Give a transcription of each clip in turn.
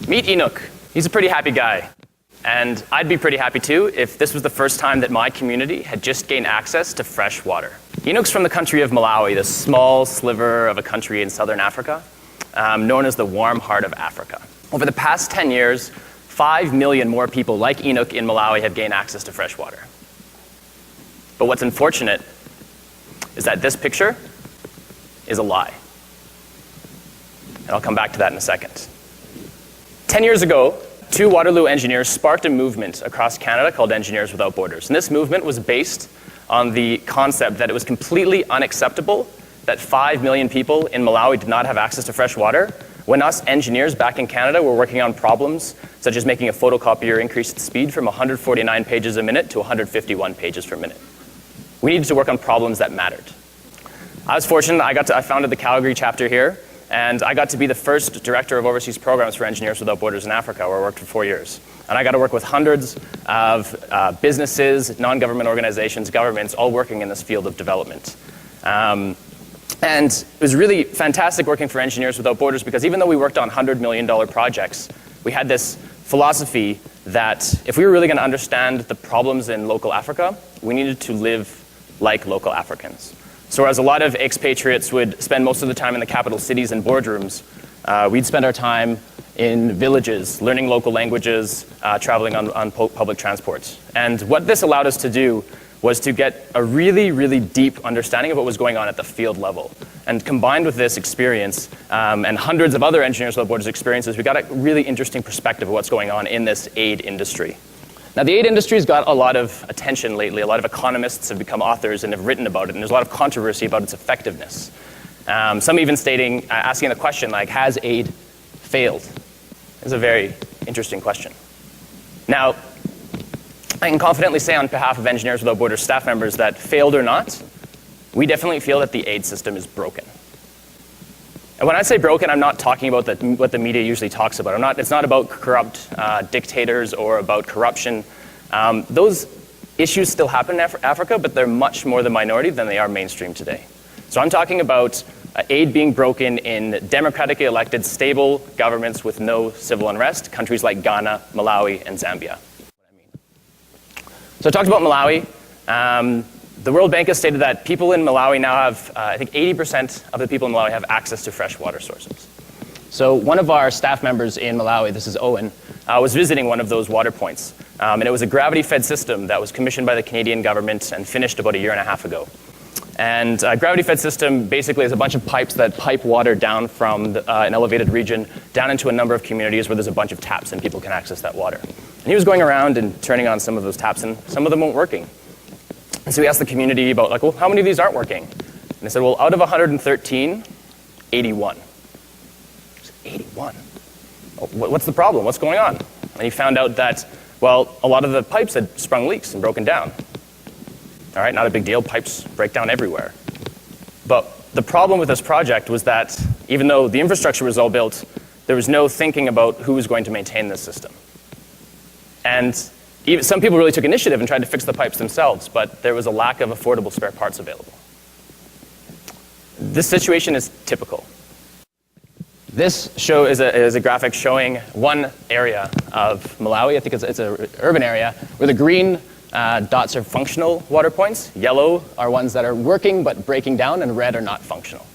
Meet Enoch. He's a pretty happy guy. And I'd be pretty happy too if this was the first time that my community had just gained access to fresh water. Enoch's from the country of Malawi, this small sliver of a country in southern Africa, known as the warm heart of Africa. Over the past 10 years, 5 million more people like Enoch in Malawi have gained access to fresh water. But what's unfortunate is that this picture is a lie. And I'll come back to that in a second. 10 years ago, 2 Waterloo engineers sparked a movement across Canada called Engineers Without Borders. And this movement was based on the concept that it was completely unacceptable that 5 million people in Malawi did not have access to fresh water when us engineers back in Canada were working on problems such as making a photocopier increase its speed from 149 pages a minute to 151 pages per minute. We needed to work on problems that mattered. I was fortunate, I founded the Calgary chapter here, and I got to be the first director of overseas programs for Engineers Without Borders in Africa, where I worked for 4 years. And I got to work with hundreds of businesses, non-government organizations, governments, all working in this field of development. And it was really fantastic working for Engineers Without Borders because even though we worked on $100 million projects, we had this philosophy that if we were really going to understand the problems in local Africa, we needed to live like local Africans. So whereas a lot of expatriates would spend most of the time in the capital cities and boardrooms, we'd spend our time in villages, learning local languages, traveling on public transport. And what this allowed us to do was to get a really, really deep understanding of what was going on at the field level. And combined with this experience and hundreds of other Engineers Without Borders experiences, we got a really interesting perspective of what's going on in this aid industry. Now, the aid industry's got a lot of attention lately. A lot of economists have become authors and have written about it, and there's a lot of controversy about its effectiveness. Some even asking the question, like, has aid failed? It's a very interesting question. Now, I can confidently say on behalf of Engineers Without Borders staff members that, failed or not, we definitely feel that the aid system is broken. And when I say broken, I'm not talking about what the media usually talks about. It's not about corrupt dictators or about corruption. Those issues still happen in Africa, but they're much more the minority than they are mainstream today. So I'm talking about aid being broken in democratically elected, stable governments with no civil unrest, countries like Ghana, Malawi, and Zambia. So I talked about Malawi. The World Bank has stated that people in Malawi now have, I think 80% of the people in Malawi have access to fresh water sources. So one of our staff members in Malawi, this is Owen, was visiting one of those water points. And it was a gravity-fed system that was commissioned by the Canadian government and finished about 1.5 years ago. And a gravity-fed system basically is a bunch of pipes that pipe water down from an elevated region down into a number of communities where there's a bunch of taps and people can access that water. And he was going around and turning on some of those taps, and some of them weren't working. And so we asked the community about, like, well, how many of these aren't working? And they said, well, out of 113, 81. 81. What's the problem? What's going on? And he found out that, well, a lot of the pipes had sprung leaks and broken down. All right, not a big deal. Pipes break down everywhere. But the problem with this project was that even though the infrastructure was all built, there was no thinking about who was going to maintain this system. And some people really took initiative and tried to fix the pipes themselves, but there was a lack of affordable spare parts available. This situation is typical. This is a graphic showing one area of Malawi. I think it's an urban area where the green dots are functional water points. Yellow are ones that are working but breaking down, and red are not functional.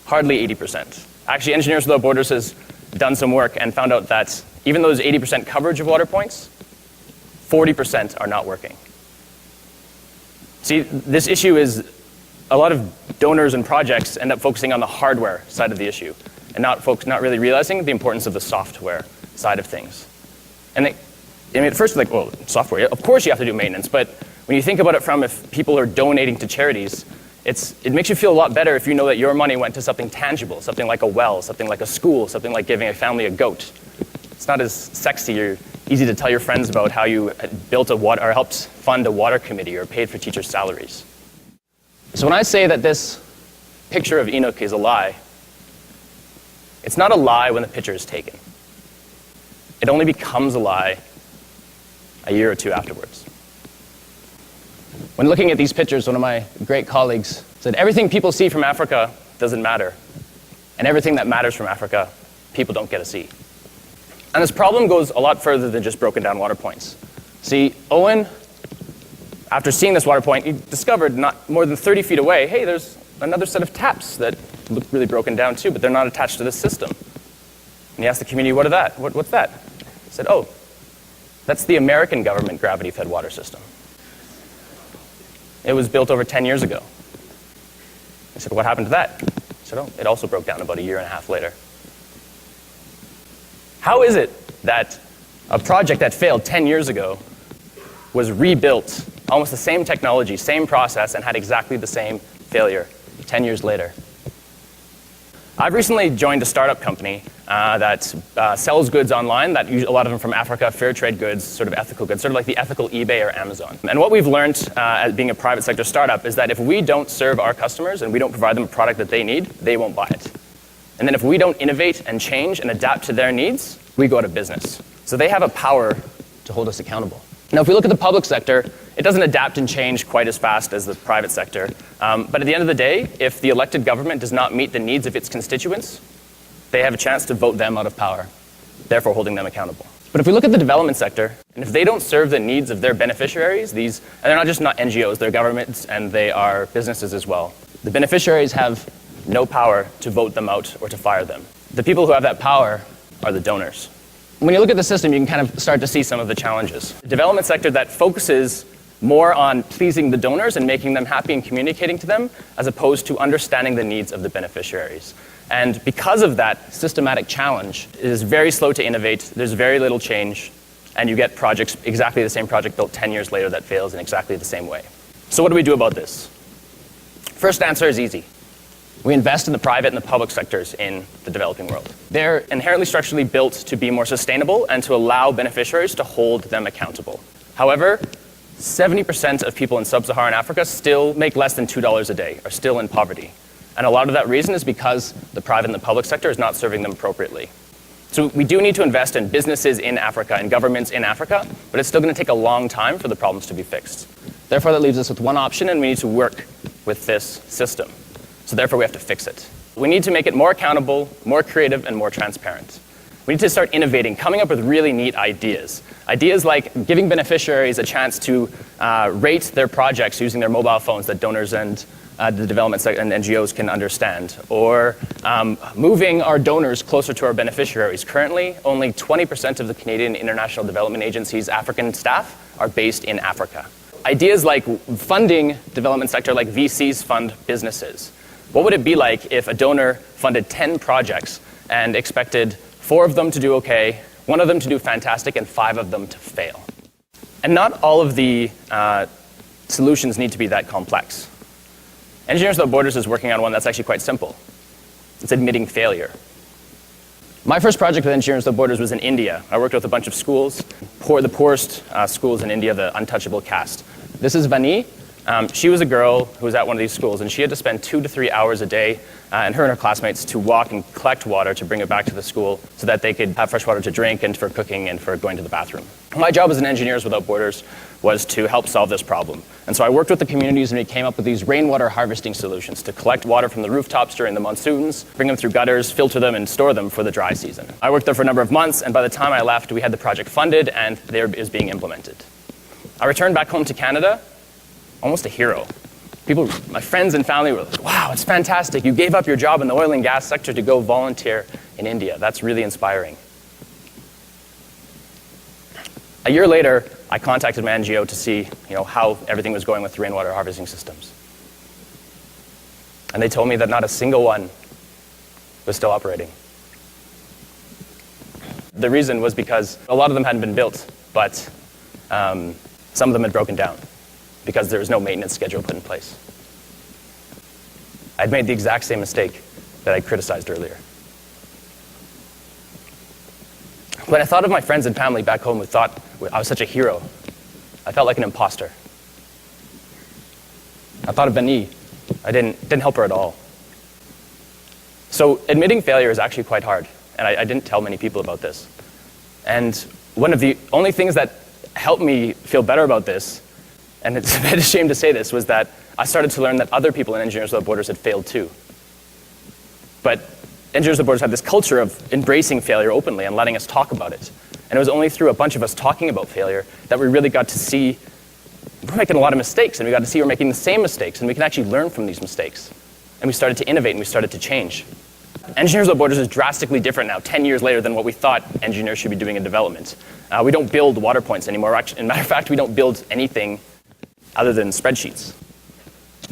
Hardly 80%. Actually, Engineers Without Borders has done some work and found out that even those 80% coverage of water points, 40% are not working. See, this issue is a lot of donors and projects end up focusing on the hardware side of the issue and not really realizing the importance of the software side of things. And at first, like, well, software, of course you have to do maintenance, but when you think about it from if people are donating to charities, it makes you feel a lot better if you know that your money went to something tangible, something like a well, something like a school, something like giving a family a goat. It's not as sexy or easy to tell your friends about how you built or helped fund a water committee or paid for teachers' salaries. So when I say that this picture of Enoch is a lie, it's not a lie when the picture is taken. It only becomes a lie a year or two afterwards. When looking at these pictures, one of my great colleagues said, everything people see from Africa doesn't matter, and everything that matters from Africa, people don't get to see. And this problem goes a lot further than just broken down water points. See, Owen, after seeing this water point, he discovered not more than 30 feet away, hey, there's another set of taps that look really broken down too, but they're not attached to this system. And he asked the community, what's that? He said, oh, that's the American government gravity-fed water system. It was built over 10 years ago. He said, what happened to that? He said, oh, it also broke down about a year and a half later. How is it that a project that failed 10 years ago was rebuilt, almost the same technology, same process, and had exactly the same failure 10 years later? I've recently joined a startup company that sells goods online, that a lot of them from Africa, fair trade goods, sort of ethical goods, sort of like the ethical eBay or Amazon. And what we've learned as being a private sector startup is that if we don't serve our customers and we don't provide them a product that they need, they won't buy it. And then if we don't innovate and change and adapt to their needs, we go out of business. So they have a power to hold us accountable. Now, if we look at the public sector, it doesn't adapt and change quite as fast as the private sector. But at the end of the day, if the elected government does not meet the needs of its constituents, they have a chance to vote them out of power, therefore holding them accountable. But if we look at the development sector, and if they don't serve the needs of their beneficiaries, and they're not just NGOs, they're governments and they are businesses as well. The beneficiaries have no power to vote them out or to fire them. The people who have that power are the donors. When you look at the system, you can kind of start to see some of the challenges. The development sector that focuses more on pleasing the donors and making them happy and communicating to them, as opposed to understanding the needs of the beneficiaries. And because of that systematic challenge, it is very slow to innovate, there's very little change, and you get projects, exactly the same project built 10 years later that fails in exactly the same way. So what do we do about this? First answer is easy. We invest in the private and the public sectors in the developing world. They're inherently structurally built to be more sustainable and to allow beneficiaries to hold them accountable. However, 70% of people in sub-Saharan Africa still make less than $2 a day, are still in poverty. And a lot of that reason is because the private and the public sector is not serving them appropriately. So we do need to invest in businesses in Africa and governments in Africa, but it's still going to take a long time for the problems to be fixed. Therefore, that leaves us with one option, and we need to work with this system. So therefore, we have to fix it. We need to make it more accountable, more creative, and more transparent. We need to start innovating, coming up with really neat ideas. Ideas like giving beneficiaries a chance to rate their projects using their mobile phones that donors and the development sector and NGOs can understand. Or moving our donors closer to our beneficiaries. Currently, only 20% of the Canadian International Development Agency's African staff are based in Africa. Ideas like funding development sector like VCs fund businesses. What would it be like if a donor funded 10 projects and expected 4 of them to do okay, 1 of them to do fantastic, and 5 of them to fail? And not all of the solutions need to be that complex. Engineers Without Borders is working on one that's actually quite simple. It's admitting failure. My first project with Engineers Without Borders was in India. I worked with a bunch of schools, the poorest schools in India, the untouchable caste. This is Vani. She was a girl who was at one of these schools, and she had to spend 2 to 3 hours a day, and her classmates, to walk and collect water to bring it back to the school so that they could have fresh water to drink and for cooking and for going to the bathroom. My job as an Engineers Without Borders was to help solve this problem. And so I worked with the communities, and we came up with these rainwater harvesting solutions to collect water from the rooftops during the monsoons, bring them through gutters, filter them, and store them for the dry season. I worked there for a number of months, and by the time I left, we had the project funded, and it was being implemented. I returned back home to Canada, almost a hero. People, my friends and family were like, wow, it's fantastic. You gave up your job in the oil and gas sector to go volunteer in India. That's really inspiring. A year later, I contacted my NGO to see how everything was going with the rainwater harvesting systems. And they told me that not a single one was still operating. The reason was because a lot of them hadn't been built, but some of them had broken down, because there was no maintenance schedule put in place. I'd made the exact same mistake that I criticized earlier. When I thought of my friends and family back home who thought I was such a hero, I felt like an imposter. I thought of Beni. I didn't help her at all. So admitting failure is actually quite hard, and I didn't tell many people about this. And one of the only things that helped me feel better about this, and it's a bit of a shame to say this, was that I started to learn that other people in Engineers Without Borders had failed too. But Engineers Without Borders had this culture of embracing failure openly and letting us talk about it. And it was only through a bunch of us talking about failure that we really got to see we're making a lot of mistakes, and we got to see we're making the same mistakes, and we can actually learn from these mistakes. And we started to innovate, and we started to change. Engineers Without Borders is drastically different now, 10 years later, than what we thought engineers should be doing in development. We don't build water points anymore. Actually, as a matter of fact, we don't build anything other than spreadsheets.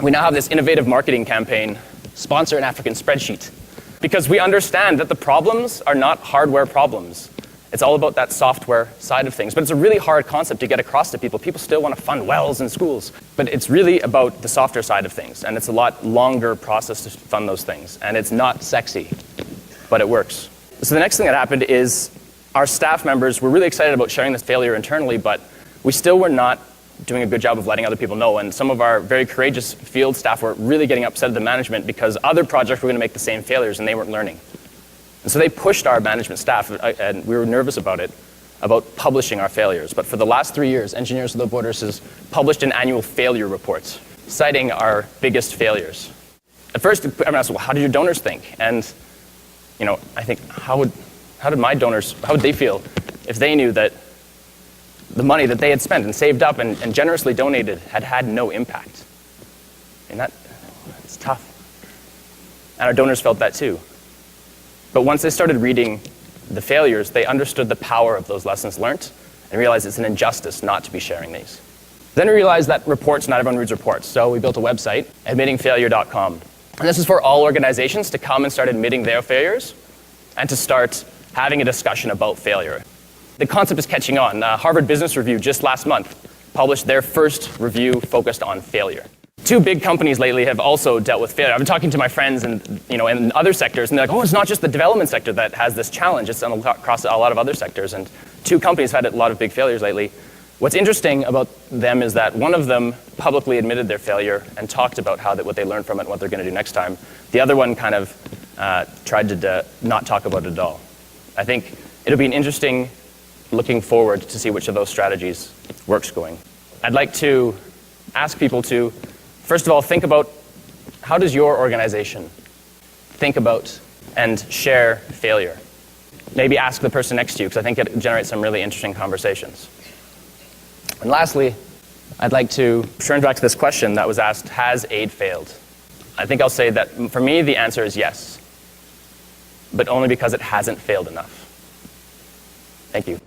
We now have this innovative marketing campaign, Sponsor an African Spreadsheet, because we understand that the problems are not hardware problems. It's all about that software side of things. But it's a really hard concept to get across to people. People still want to fund wells in schools. But it's really about the software side of things. And it's a lot longer process to fund those things. And it's not sexy, but it works. So the next thing that happened is our staff members were really excited about sharing this failure internally, but we still were not doing a good job of letting other people know. And some of our very courageous field staff were really getting upset at the management because other projects were going to make the same failures and they weren't learning. And so they pushed our management staff, and we were nervous about it, about publishing our failures. But for the last 3 years, Engineers Without Borders has published an annual failure report, citing our biggest failures. At first, everyone asked, well, how did your donors think? And I think, how would my donors, how would they feel if they knew that the money that they had spent and saved up and generously donated had no impact? It's tough. And our donors felt that too. But once they started reading the failures, they understood the power of those lessons learned and realized it's an injustice not to be sharing these. Then we realized that reports, not everyone reads reports. So we built a website, admittingfailure.com. And this is for all organizations to come and start admitting their failures and to start having a discussion about failure. The concept is catching on. Harvard Business Review just last month published their first review focused on failure. 2 big companies lately have also dealt with failure. I've been talking to my friends in other sectors, and they're like, oh, it's not just the development sector that has this challenge. It's across a lot of other sectors. And 2 companies have had a lot of big failures lately. What's interesting about them is that one of them publicly admitted their failure and talked about what they learned from it and what they're going to do next time. The other one kind of tried to not talk about it at all. I think it'll be an interesting looking forward to see which of those strategies works going. I'd like to ask people to, first of all, think about how does your organization think about and share failure? Maybe ask the person next to you, because I think it generates some really interesting conversations. And lastly, I'd like to turn back to this question that was asked, has aid failed? I think I'll say that for me, the answer is yes, but only because it hasn't failed enough. Thank you.